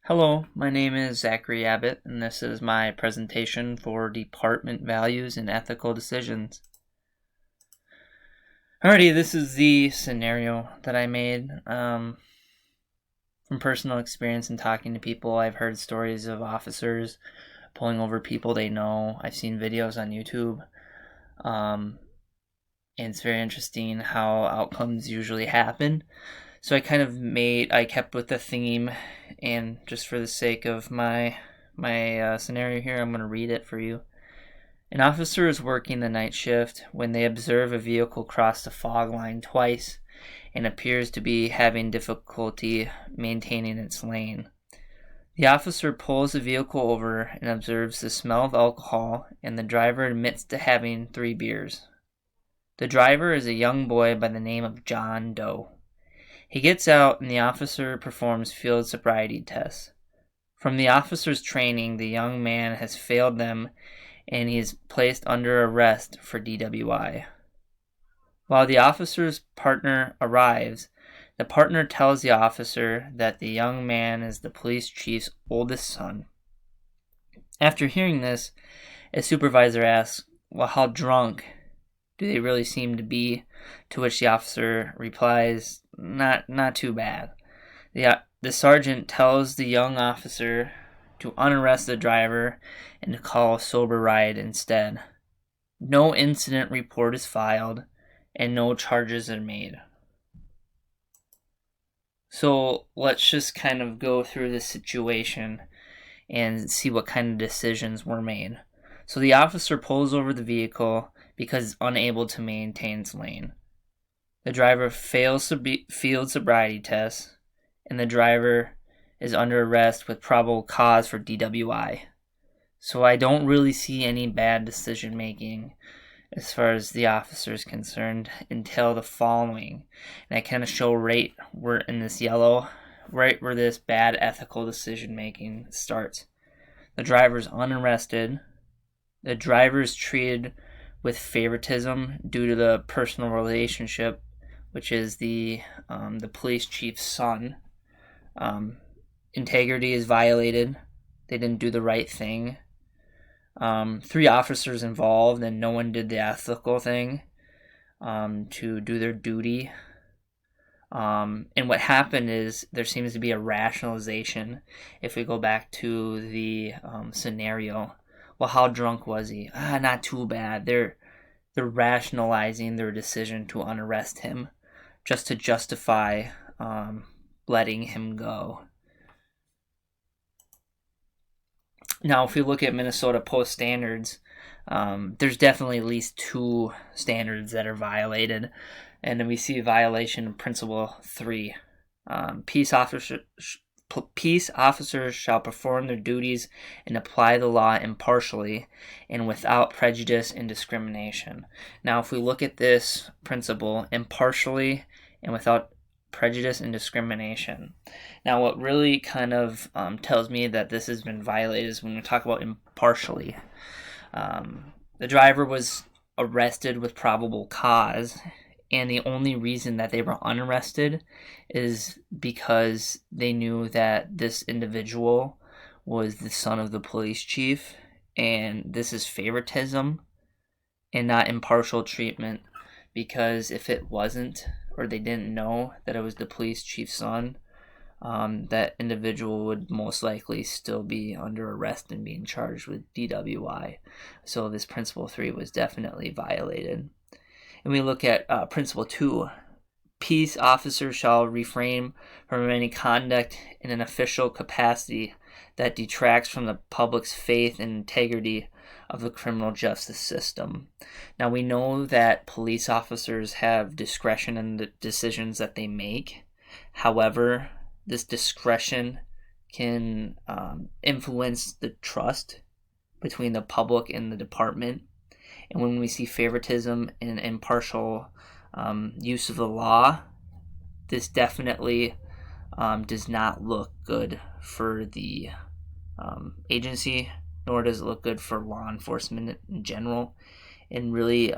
Hello, my name is Zachary Abbott, and this is my presentation for Department Values and Ethical Decisions. Alrighty, this is the scenario that I made. From personal experience and talking to people, I've heard stories of officers pulling over people they know. I've seen videos on YouTube. And it's very interesting how outcomes usually happen. So I kept with the theme, and just for the sake of my scenario here, I'm going to read it for you. An officer is working the night shift when they observe a vehicle cross the fog line twice and appears to be having difficulty maintaining its lane. The officer pulls the vehicle over and observes the smell of alcohol, and the driver admits to having 3 beers. The driver is a young boy by the name of John Doe. He gets out and the officer performs field sobriety tests. From the officer's training, the young man has failed them and he is placed under arrest for DWI. While the officer's partner arrives, the partner tells the officer that the young man is the police chief's oldest son. After hearing this, a supervisor asks, "Well, how drunk do they really seem to be?" To which the officer replies, Not too bad." The sergeant tells the young officer to unarrest the driver and to call a sober ride instead. No incident report is filed and no charges are made. So let's just kind of go through the situation and see what kind of decisions were made. So the officer pulls over the vehicle because it's unable to maintain its lane. The driver fails field sobriety tests, and the driver is under arrest with probable cause for DWI. So I don't really see any bad decision making as far as the officer is concerned until the following. And I kind of show right where in this yellow, right where this bad ethical decision making starts. The driver's unarrested. The driver is treated with favoritism due to the personal relationship, which is the police chief's son. Integrity is violated. They didn't do the right thing. 3 officers involved, and no one did the ethical thing to do their duty. And what happened is there seems to be a rationalization. If we go back to the scenario, well, how drunk was he? Not too bad. They're rationalizing their decision to unarrest him, just to justify letting him go. Now, if we look at Minnesota Post standards, there's definitely at least 2 standards that are violated, and then we see a violation of Principle 3. Peace officers shall perform their duties and apply the law impartially and without prejudice and discrimination. Now, if we look at this principle, impartially and without prejudice and discrimination. Now, what really kind of tells me that this has been violated is when we talk about impartially. The driver was arrested with probable cause, and the only reason that they were unarrested is because they knew that this individual was the son of the police chief, and this is favoritism and not impartial treatment, because if it wasn't, or they didn't know that it was the police chief's son, that individual would most likely still be under arrest and being charged with DWI. So this Principle 3 was definitely violated. And we look at Principle 2. Peace officers shall refrain from any conduct in an official capacity that detracts from the public's faith and integrity of the criminal justice system. Now, we know that police officers have discretion in the decisions that they make. However, this discretion can influence the trust between the public and the department. And when we see favoritism and impartial use of the law, this definitely does not look good for the agency, nor does it look good for law enforcement in general, and really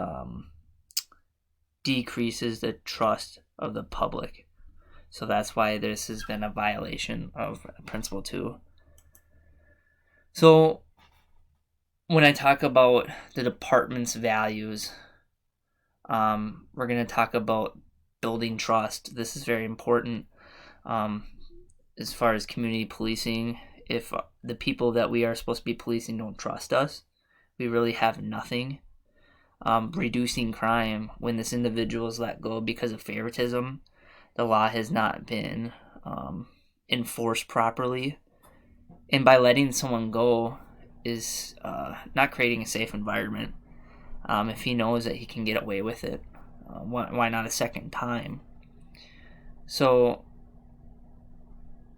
decreases the trust of the public. So that's why this has been a violation of Principle 2. So when I talk about the department's values, we're going to talk about building trust. This is very important as far as community policing. If the people that we are supposed to be policing don't trust us, we really have nothing. Reducing crime. When this individual is let go because of favoritism, the law has not been enforced properly. And by letting someone go is not creating a safe environment. If he knows that he can get away with it, why not a second time? So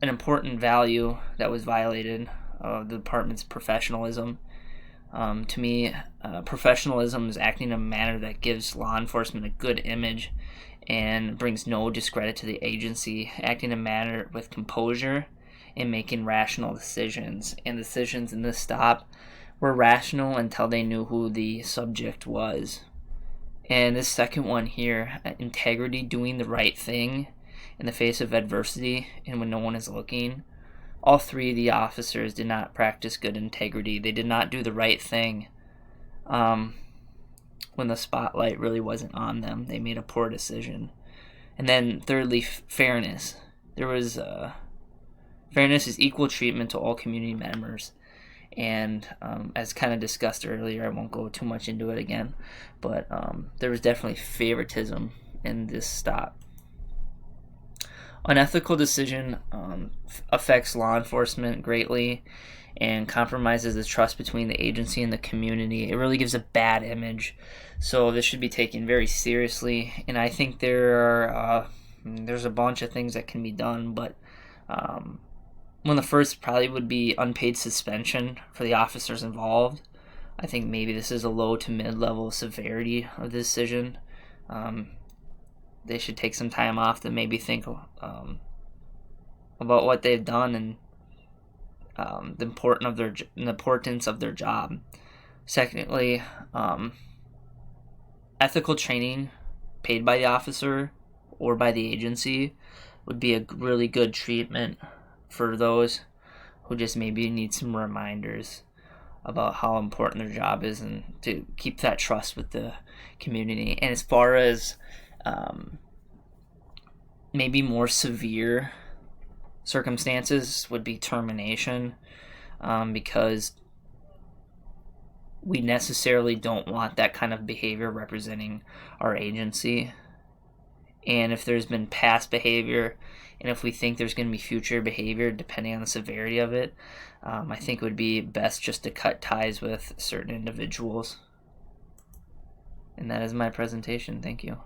an important value that was violated of the department's professionalism. To me, professionalism is acting in a manner that gives law enforcement a good image and brings no discredit to the agency, acting in a manner with composure and making rational decisions. And decisions in this stop were rational until they knew who the subject was. And this second one here, integrity, doing the right thing in the face of adversity and when no one is looking. All three of the officers did not practice good integrity. They did not do the right thing when the spotlight really wasn't on them. They made a poor decision. And then thirdly, fairness. There was fairness is equal treatment to all community members. And as kind of discussed earlier, I won't go too much into it again, but there was definitely favoritism in this stop. Unethical decision affects law enforcement greatly and compromises the trust between the agency and the community. It really gives a bad image, so this should be taken very seriously. And I think there's a bunch of things that can be done, but one of the first probably would be unpaid suspension for the officers involved. I think maybe this is a low to mid-level severity of the decision. They should take some time off to maybe think about what they've done and the importance of their job. Secondly, ethical training paid by the officer or by the agency would be a really good treatment for those who just maybe need some reminders about how important their job is and to keep that trust with the community. And as far as maybe more severe circumstances would be termination, because we necessarily don't want that kind of behavior representing our agency. And if there's been past behavior, and if we think there's going to be future behavior depending on the severity of it, I think it would be best just to cut ties with certain individuals. And that is my presentation. Thank you.